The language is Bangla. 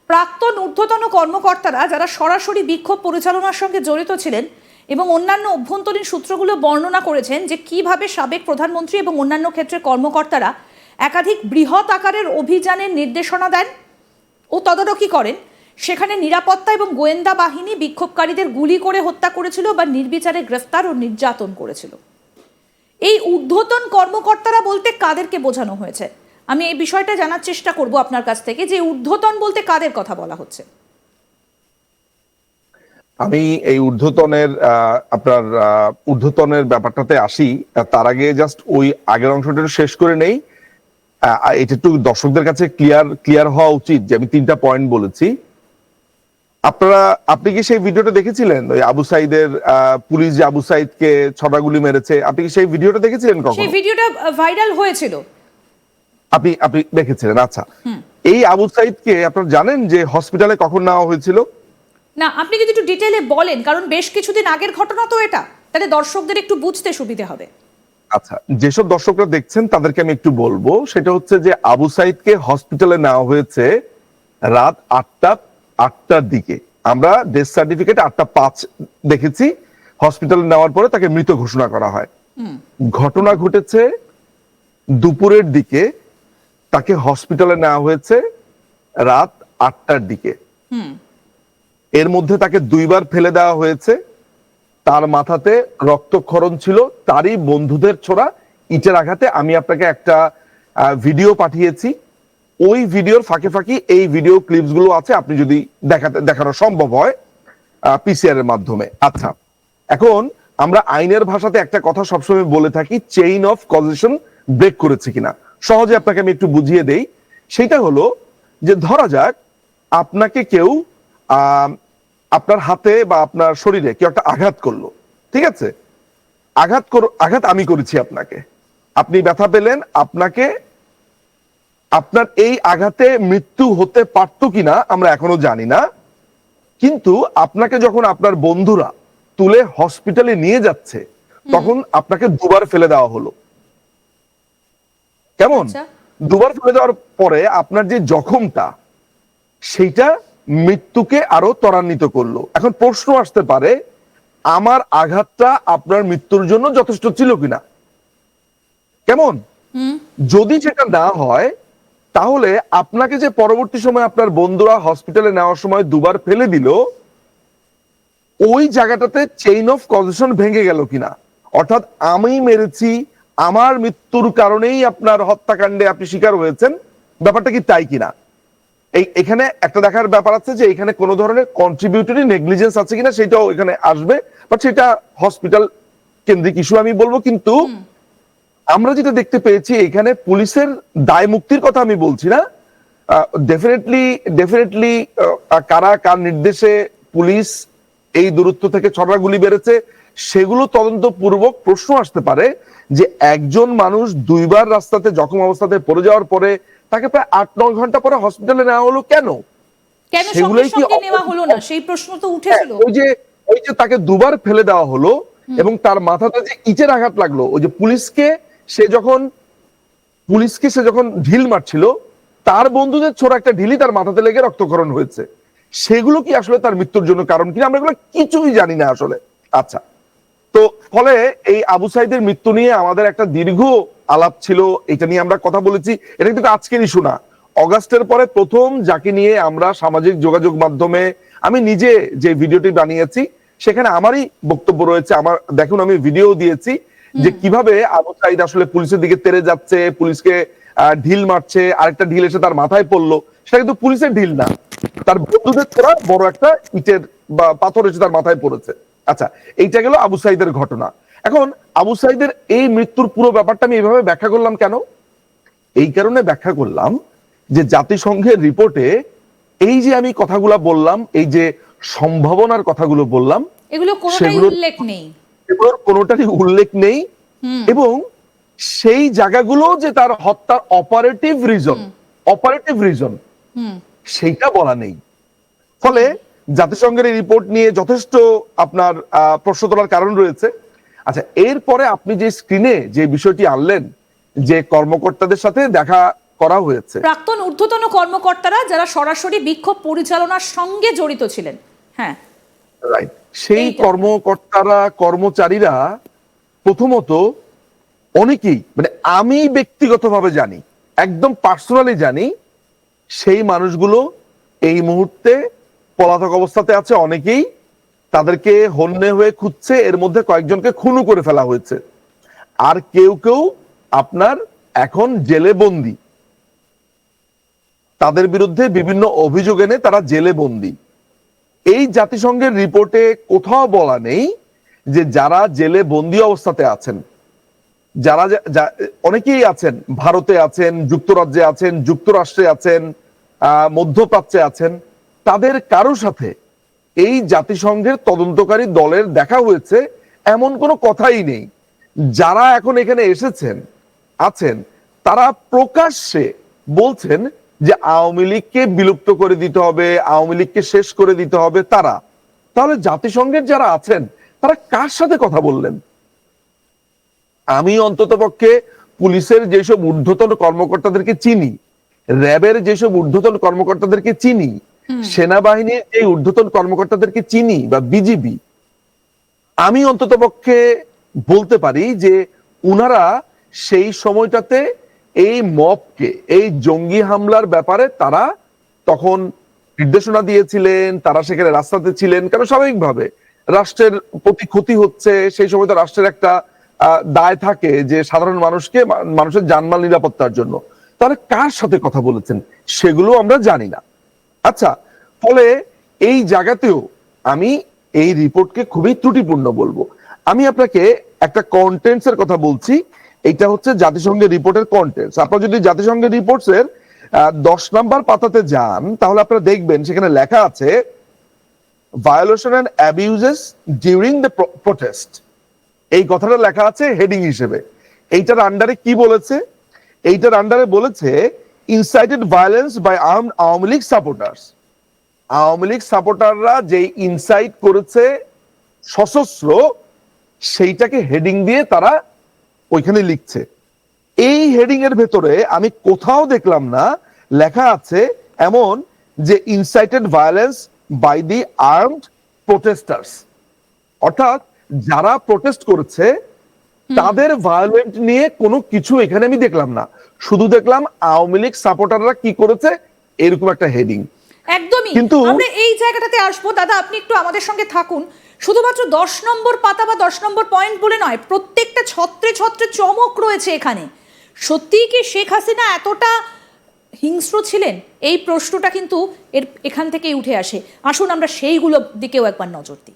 প্রাক্তন ঊর্ধ্বতন কর্মকর্তারা যারা সরাসরি বিক্ষোভ পরিচালনার সঙ্গে জড়িত ছিলেন এবং অন্যান্য অভ্যন্তরীণ সূত্রগুলো বর্ণনা করেছেন যে কিভাবে সাবেক প্রধানমন্ত্রী এবং অন্যান্য ক্ষেত্রে কর্মকর্তারা একাধিক বৃহৎ আকারের অভিযানের নির্দেশনা দেন ও তদারকি করেন, সেখানে নিরাপত্তা এবং গোয়েন্দা বাহিনী বিক্ষোভকারীদের গুলি করে হত্যা করেছিল বা নির্বিচারে গ্রেফতার ও নির্যাতন করেছিল। এই ঊর্ধ্বতন কর্মকর্তারা বলতে কাদেরকে বোঝানো হয়েছে? আমি এই বিষয়টা জানার চেষ্টা করব আপনার কাছ থেকে, যে ঊর্ধ্বতন বলতে কাদের কথা বলা হচ্ছে। আমি এই আপনার ঊর্ধ্বতনের ব্যাপারটাতে আসি। তার আগে জাস্ট ওই আগের অংশটা শেষ করে নেই। এটা একটু দর্শকদের কাছে ক্লিয়ার হওয়া উচিত যে আমি 3টা পয়েন্ট বলেছি। আপনি কি সেই ভিডিওটা দেখেছিলেন? ওই আবু সাইদের পুলিশ যে আবু সাইদকে ছড়াগুলি মেরেছে, আপনি কি সেই ভিডিওটা দেখেছিলেন কখনো? সেই ভিডিওটা ভাইরাল হয়েছিল, আপনি দেখেছিলেন? আচ্ছা, এই আবু সাইদকে আপনারা জানেন যে হসপিটালে কখন নেওয়া হয়েছিল? না, আপনি যদি একটু ডিটেইলে বলেন, কারণ বেশ কিছুদিন আগের ঘটনা তো এটা, তাহলে দর্শকদের একটু বুঝতে সুবিধা হবে। আচ্ছা, যেসব দর্শকরা দেখছেন তাদেরকে আমি একটু বলবো, সেটা হচ্ছে যে আবু সাইদকে হসপিটালে নেওয়া হয়েছে রাত 8টার দিকে। আমরা ডেথ সার্টিফিকেট 8:05 দেখেছি। হসপিটালে নেওয়ার পরে তাকে মৃত ঘোষণা করা হয়। ঘটনা ঘটেছে দুপুরের দিকে, তাকে হসপিটালে নেওয়া হয়েছে রাত 8টার দিকে। এর মধ্যে তাকে 2বার ফেলে দেওয়া হয়েছে। তার মাথাতে রক্তক্ষরণ ছিল, তারই বন্ধুদের ছোড়া ইটের আঘাতে। আমি আপনাকে একটা ভিডিও পাঠিয়েছি, ওই ভিডিওর ফাঁকে ফাঁকি এই ভিডিও ক্লিপস গুলো আছে, আপনি যদি দেখানো সম্ভব হয় পিসিআর এর মাধ্যমে। আচ্ছা, এখন আমরা আইনের ভাষাতে একটা কথা সবসময় বলে থাকি, চেইন অফ কজেশন ব্রেক করেছে কিনা। সহজে আপনাকে আমি একটু বুঝিয়ে দেই। সেটা হলো যে ধরা যাক আপনাকে কেউ আপনার হাতে বা আপনার শরীরে কেউ একটা আঘাত করলো, ঠিক আছে? আঘাত আমি করেছি আপনাকে, আপনি ব্যথা পেলেন, আপনার এই আঘাতে মৃত্যু হতে পারতো কিনা আমরা এখনো জানি না। কিন্তু আপনাকে যখন আপনার বন্ধুরা তুলে হসপিটালে নিয়ে যাচ্ছে, তখন আপনাকে 2বার ফেলে দেওয়া হলো। কেমন? 2বার ফেলে দেওয়ার পরে আপনার যে জখমটা, সেইটা মৃত্যুকে আরো ত্বরান্বিত করলো। এখন প্রশ্ন আসতে পারে, আমার আঘাতটা আপনার মৃত্যুর জন্য যথেষ্ট ছিল কিনা? কেমন? যদি সেটা না হয়, তাহলে আপনাকে যে পরবর্তী সময় আপনার বন্ধুরা হসপিটালে নেওয়ার সময় 2বার ফেলে দিল, ওই জায়গাটাতে চেইন অফ কজেশন ভেঙে গেল কিনা? অর্থাৎ আমি মেরেছি, আমার মৃত্যুর কারণেই আপনার হত্যাকাণ্ডে আপনি শিকার হয়েছেন, ব্যাপারটা কি তাই কিনা? এখানে একটা দেখার ব্যাপার আছে যে এখানে কোন ধরনের কন্ট্রিবিউটরি নেগলিজেন্স আছে কিনা, সেটাও এখানে আসবে, বাট সেটা হসপিটাল কেন্দ্রিক ইস্যু আমি বলবো। কিন্তু আমরা যেটা দেখতে পেয়েছি, এখানে পুলিশের দায় মুক্তির কথা আমি বলছি না। ডেফিনেটলি কারা কার নির্দেশে পুলিশ এই দূরত্ব থেকে ছড়া গুলি বেড়েছে, সেগুলো তদন্তপূর্বক প্রশ্ন আসতে পারে যে একজন মানুষ 2বার রাস্তাতে জখম অবস্থাতে পড়ে যাওয়ার পরে তাকে প্রায় 8-9 ঘন্টা পরে হসপিটালে নেওয়া হলো কেন? সেগুলোই কি নেওয়া হলো না, সেই প্রশ্ন তো উঠেছিল। ওই যে তাকে 2বার ফেলে দেওয়া হলো এবং তার মাথাতে যে ইটের আঘাত লাগলো, ওই যে পুলিশকে সে যখন ঢিল মারছিল, তার বন্ধুদের ছোড়া একটা ঢিলই তার মাথাতে লেগে রক্তক্ষরণ হয়েছে। সেগুলো কি আসলে তার মৃত্যুর জন্য কারণ কিনা, আমরা এগুলো কিছুই জানি না আসলে। আচ্ছা, তো ফলে এই আবু সাইদের মৃত্যু নিয়ে আমাদের একটা দীর্ঘ আলাপ ছিল, এটা নিয়ে আমরা কথা বলেছি। এটা কিন্তু আজকের ইস্যু না। অগাস্টের পরে প্রথম যাকে নিয়ে আমরা সামাজিক যোগাযোগ মাধ্যমে, আমি নিজে যে ভিডিওটি বানিয়েছি সেখানে আমারই বক্তব্য রয়েছে। দেখুন, আমি ভিডিও দিয়েছি যে কিভাবে আবু সাইদ আসলে পুলিশের দিকে তেড়ে যাচ্ছে, পুলিশকে ঢিল মারছে, আরেকটা ঢিল এসে তার মাথায় পড়লো। সেটা কিন্তু পুলিশের ঢিল না, তার বন্ধুদের ছোড়া বড় একটা ইটের বা পাথর এসে তার মাথায় পড়েছে। আচ্ছা, এইটা গেল আবু সাইদের ঘটনা। এখন আবু সাইদের এই মৃত্যুর পুরো ব্যাপারটা আমি এইভাবে ব্যাখ্যা করলাম কেন? এই কারণে ব্যাখ্যা করলাম যে জাতিসংঘের রিপোর্টে এই যে আমি কথাগুলো বললাম, এই যে সম্ভাবনার কথাগুলো বললাম, এগুলোর কোনোটারই উল্লেখ নেই। এবং সেই জায়গাগুলো যে তার হত্যার অপারেটিভ রিজন সেইটা বলা নেই। ফলে জাতিসংঘের এই রিপোর্ট নিয়ে যথেষ্ট আপনার প্রশ্ন তোলার কারণ রয়েছে। আচ্ছা, এরপরে আপনি যে স্ক্রিনে যে বিষয়টি আনলেন, যে কর্মকর্তাদের সাথে দেখা করা হয়েছে। প্রাক্তন ঊর্ধ্বতন কর্মকর্তারা যারা সরাসরি বিক্ষোভ পরিচালনার সঙ্গে জড়িত ছিলেন, হ্যাঁ, রাইট, সেই এইটা। কর্মকর্তারা কর্মচারীরা প্রথমত অনেকেই, মানে আমি ব্যক্তিগতভাবে জানি, একদম পার্সোনালি জানি, সেই মানুষগুলো এই মুহূর্তে পলাতক অবস্থাতে আছে। অনেকেই তাদেরকে হন্যে হয়ে খুঁজছে, এর মধ্যে কয়েকজনকে খুনও করে ফেলা হয়েছে, আর কেউ কেউ আপনার এখন জেলে বন্দি, তাদের বিরুদ্ধে বিভিন্ন অভিযোগ এনে তারা জেলে বন্দি। এই জাতিসংঘের রিপোর্টে কোথাও বলা নেই যে যারা জেলে বন্দি অবস্থাতে আছেন, যারা অনেকেই আছেন, ভারতে আছেন, যুক্তরাজ্যে আছেন, যুক্তরাষ্ট্রে আছেন, মধ্যপ্রাচ্যে আছেন, তাদের কারো সাথে এই জাতিসংঘের তদন্তকারী দলের দেখা হয়েছে এমন কোনো কথাই নেই। যারা এখন এখানে এসেছেন আছেন, তারা প্রকাশ্যে বলছেন যে আওয়ামী লীগকে বিলুপ্ত করে দিতে হবে, আওয়ামী লীগকে শেষ করে দিতে হবে। তারা তাহলে জাতিসংঘের যারা আছেন তারা কার সাথে কথা বললেন? আমি অন্ততপক্ষে পুলিশের যেসব ঊর্ধ্বতন কর্মকর্তাদেরকে চিনি, র্যাবের যেসব ঊর্ধ্বতন কর্মকর্তাদেরকে চিনি, সেনাবাহিনীর যে ঊর্ধ্বতন কর্মকর্তাদেরকে চিনি বা বিজিবি, আমি অন্ততপক্ষে বলতে পারি যে উনারা সেই সময়টাতে এই মবকে, এই জঙ্গি হামলার ব্যাপারে তারা তখন নির্দেশনা দিয়েছিলেন, তারা সেখানে রাস্তাতে ছিলেন। কারণ স্বাভাবিকভাবে রাষ্ট্রের প্রতি ক্ষতি হচ্ছে, সেই সময় তো রাষ্ট্রের একটা দায় থাকে যে সাধারণ মানুষকে, মানুষের জানমাল নিরাপত্তার জন্য। তাহলে কার সাথে কথা বলেছেন সেগুলো আমরা জানি না। আচ্ছা, ফলে এই জায়গাতেও আমি এই রিপোর্টকে খুবই ত্রুটিপূর্ণ বলবো। আমি আপনাকে একটা কন্টেন্টস এর কথা বলছি, এটা হচ্ছে জাতিসংঘের রিপোর্টের কন্টেন্টস। আপনারা যদি জাতিসংঘের রিপোর্টস এর 10 নম্বর পাতাতে যান, তাহলে আপনারা দেখবেন সেখানে লেখা আছে violation and abuses during the protest. এই কথাটা লেখা আছে হেডিং হিসেবে। এইটার আন্ডারে কি বলেছে? এইটার আন্ডারে বলেছে incited violence by armed Awami League supporters. Awami League সাপোর্টাররা যে ইনসাইট করেছে সশস্ত্র, সেইটাকে হেডিং দিয়ে তারা ওইখানে লিখছে। এই হেডিং এর ভেতরে আমি কোথাও দেখলাম না লেখা আছে এমন যে incited violence by the armed protesters, অর্থাৎ যারা প্রোটেস্ট করেছে তাদের ভায়োলেন্ট নিয়ে কোনো কিছু এখানে আমি দেখলাম না। শুধু দেখলাম আওয়ামী লীগ সাপোর্টাররা কি করেছে, এরকম একটা হেডিং। একদমই। কিন্তু আমরা এই জায়গাটাতে আসবো দাদা, আপনি একটু আমাদের সঙ্গে থাকুন। শুধুমাত্র 10 নম্বর পাতা বা 10 নম্বর পয়েন্ট বলে নয়, প্রত্যেকটা ছত্রে ছত্রে চমক রয়েছে এখানে। সত্যিই কি শেখ হাসিনা এতটা হিংস্র ছিলেন? এই প্রশ্নটা কিন্তু এখান থেকেই উঠে আসে। আসুন আমরা সেইগুলোর দিকেও একবার নজর দিই।